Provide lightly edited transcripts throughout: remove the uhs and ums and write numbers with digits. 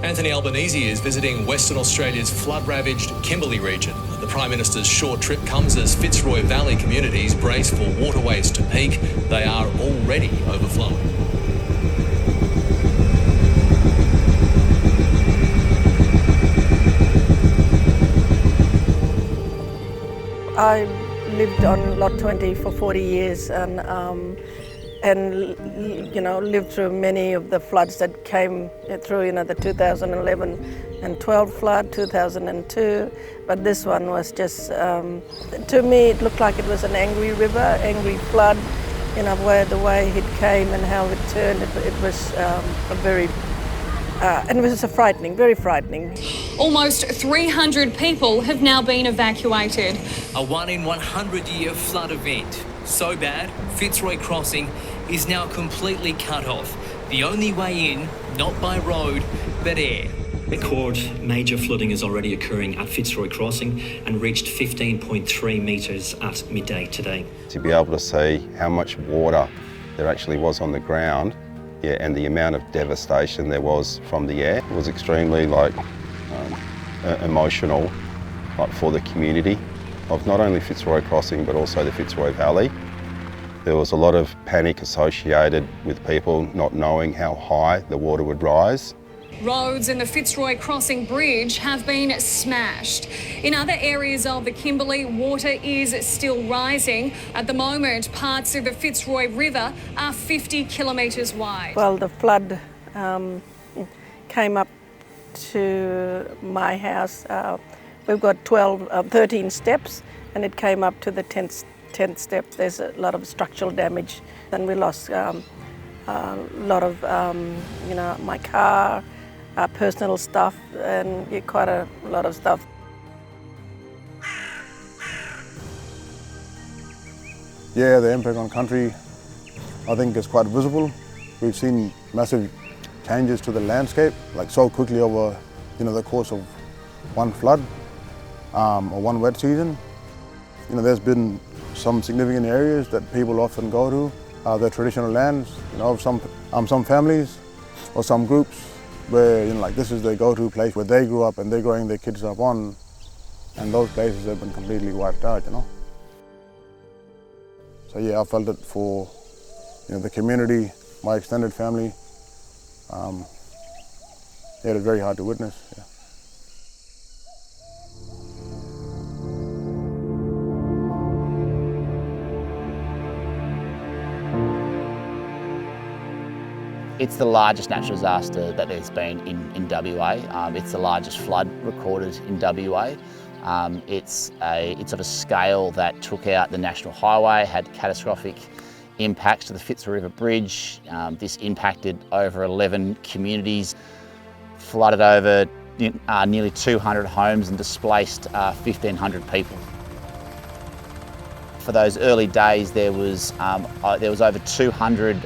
Anthony Albanese is visiting Western Australia's flood-ravaged Kimberley region. The Prime Minister's short trip comes as Fitzroy Valley communities brace for waterways to peak. They are already overflowing. I lived on Lot 20 for 40 years and lived through many of the floods that came through, the 2011 and 12 flood, 2002. But this one was just, to me, it looked like it was an angry river, angry flood, where the way it came and how it turned. It was and it was frightening, very frightening. Almost 300 people have now been evacuated. A 1 in 100 year flood event. So bad, Fitzroy Crossing is now completely cut off. The only way in, not by road, but air. Record major flooding is already occurring at Fitzroy Crossing and reached 15.3 metres at midday today. To be able to see how much water there actually was on the ground, and the amount of devastation there was from the air was extremely emotional for the community of not only Fitzroy Crossing but also the Fitzroy Valley. There was a lot of panic associated with people not knowing how high the water would rise. Roads and the Fitzroy Crossing Bridge have been smashed. In other areas of the Kimberley, water is still rising. At the moment, parts of the Fitzroy River are 50 kilometres wide. Well, the flood came up to my house. We've got 13 steps, and it came up to the 10th step. There's a lot of structural damage, and we lost a lot of, my car, personal stuff, and quite a lot of stuff. Yeah, the impact on country, I think, is quite visible. We've seen massive changes to the landscape, like so quickly over, the course of one flood or one wet season. There's been some significant areas that people often go to, their traditional lands, of some families or some groups, where this is their go-to place where they grew up and they're growing their kids up on, and those places have been completely wiped out. So yeah, I felt it for the community, my extended family. It was very hard to witness. Yeah. It's the largest natural disaster that there's been in WA. It's the largest flood recorded in WA. It's of a scale that took out the National Highway, had catastrophic impacts to the Fitzroy River Bridge. This impacted over 11 communities, flooded over nearly 200 homes and displaced 1,500 people. For those early days, there was over 200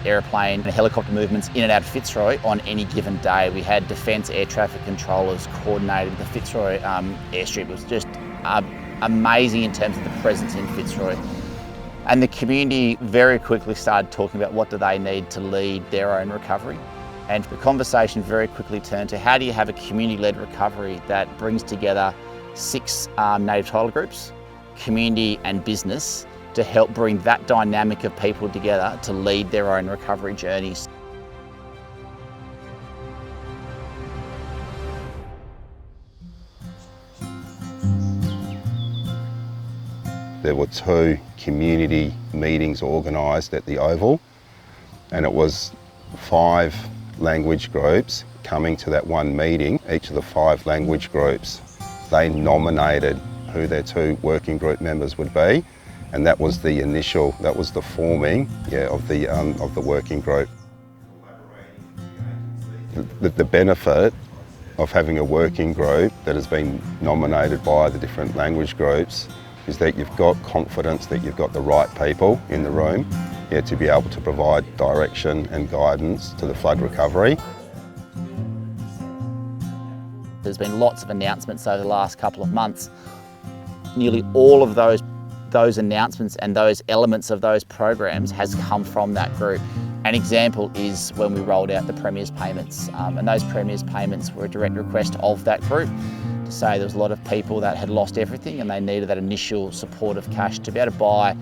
aeroplane and helicopter movements in and out of Fitzroy on any given day. We had Defence air traffic controllers coordinated the Fitzroy airstrip. It was just amazing in terms of the presence in Fitzroy. And the community very quickly started talking about what do they need to lead their own recovery. And the conversation very quickly turned to how do you have a community-led recovery that brings together 6 native title groups, community and business, to help bring that dynamic of people together to lead their own recovery journeys. There were 2 community meetings organised at the Oval, and it was 5 language groups coming to that one meeting. Each of the 5 language groups, they nominated who their 2 working group members would be, and that was the forming of the working group. The benefit of having a working group that has been nominated by the different language groups is that you've got confidence that you've got the right people in the room to be able to provide direction and guidance to the flood recovery. There's been lots of announcements over the last couple of months. Nearly all of those announcements and those elements of those programs has come from that group. An example is when we rolled out the Premier's payments, and those Premier's payments were a direct request of that group to say there was a lot of people that had lost everything and they needed that initial support of cash to be able to buy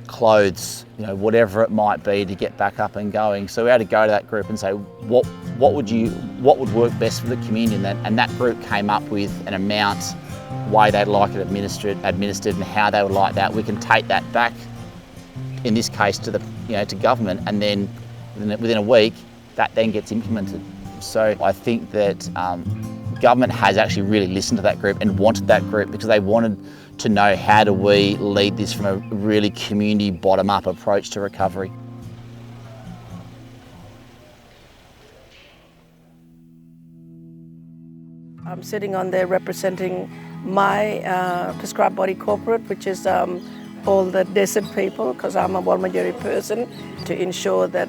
clothes, whatever it might be, to get back up and going. So we had to go to that group and say, what would work best for the community, and that group came up with an amount, way they'd like it administered, and how they would like that. We can take that back, in this case, to to government, and then within a week, that then gets implemented. So I think that government has actually really listened to that group and wanted that group, because they wanted to know, how do we lead this from a really community bottom-up approach to recovery. I'm sitting on there representing my prescribed body corporate, which is all the desert people, because I'm a Walmajeri person, to ensure that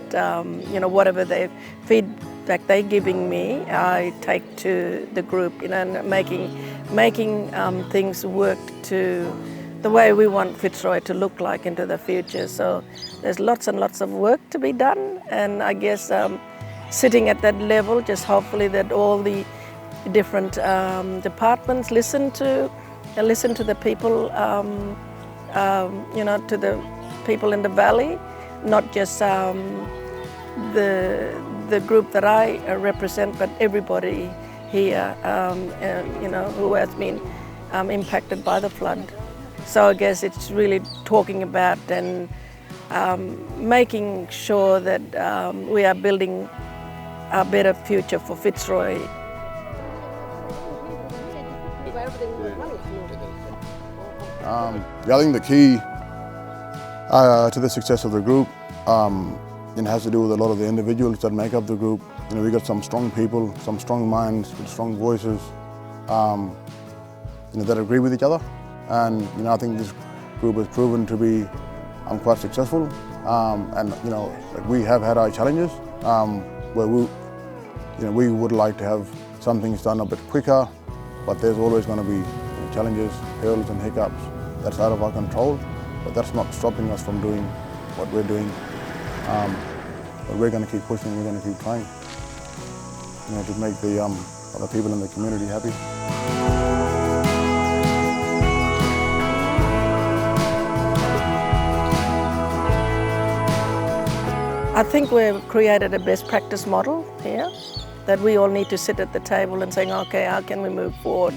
whatever they feedback they're giving me, I take to the group, and making things work to the way we want Fitzroy to look like into the future. So there's lots and lots of work to be done, and I guess sitting at that level, just hopefully that all the different departments listen to the people, to the people in the valley, not just the group that I represent, but everybody here, who has been impacted by the flood. So I guess it's really talking about and making sure that we are building a better future for Fitzroy. I think the key to the success of the group it has to do with a lot of the individuals that make up the group. We got some strong people, some strong minds with strong voices that agree with each other. And I think this group has proven to be quite successful. And we have had our challenges where we would like to have some things done a bit quicker, but there's always going to be challenges, hurdles and hiccups that's out of our control, but that's not stopping us from doing what we're doing. But we're going to keep pushing, we're going to keep trying, to make the other people in the community happy. I think we've created a best practice model here, that we all need to sit at the table and saying, okay, how can we move forward?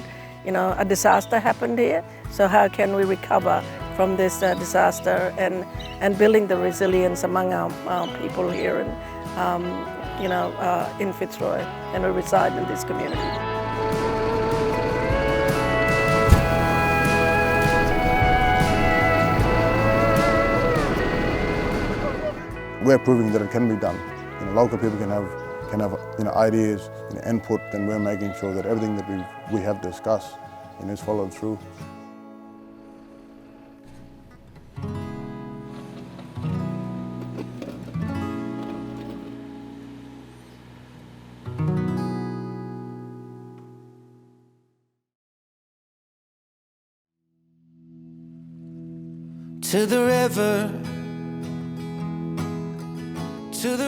A disaster happened here, so how can we recover from this disaster, and building the resilience among our people here in Fitzroy, and we reside in this community. We're proving that it can be done. Local people can have ideas, input, and we're making sure that everything that we have discussed is followed through. To the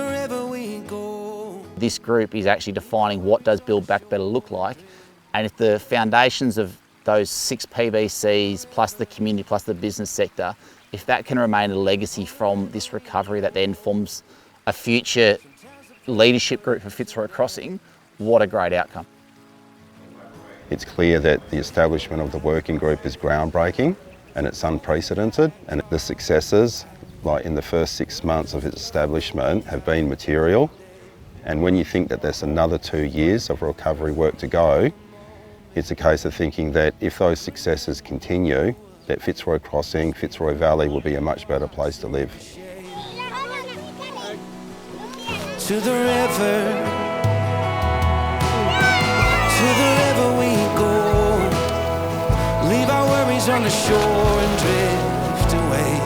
river we go. This group is actually defining what does Build Back Better look like, and if the foundations of those 6 PBCs plus the community plus the business sector, if that can remain a legacy from this recovery that then forms a future leadership group for Fitzroy Crossing, what a great outcome. It's clear that the establishment of the working group is groundbreaking and it's unprecedented, and the successes, like in the first 6 months of its establishment, have been material. And when you think that there's another 2 years of recovery work to go, it's a case of thinking that if those successes continue, that Fitzroy Crossing, Fitzroy Valley will be a much better place to live. To the river we go. Leave our worries on the shore and drift away.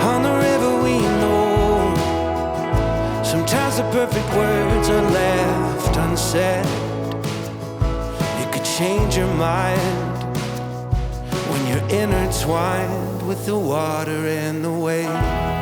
On the river we know. Sometimes the perfect words are left unsaid. You could change your mind when you You're intertwined with the water and the waves.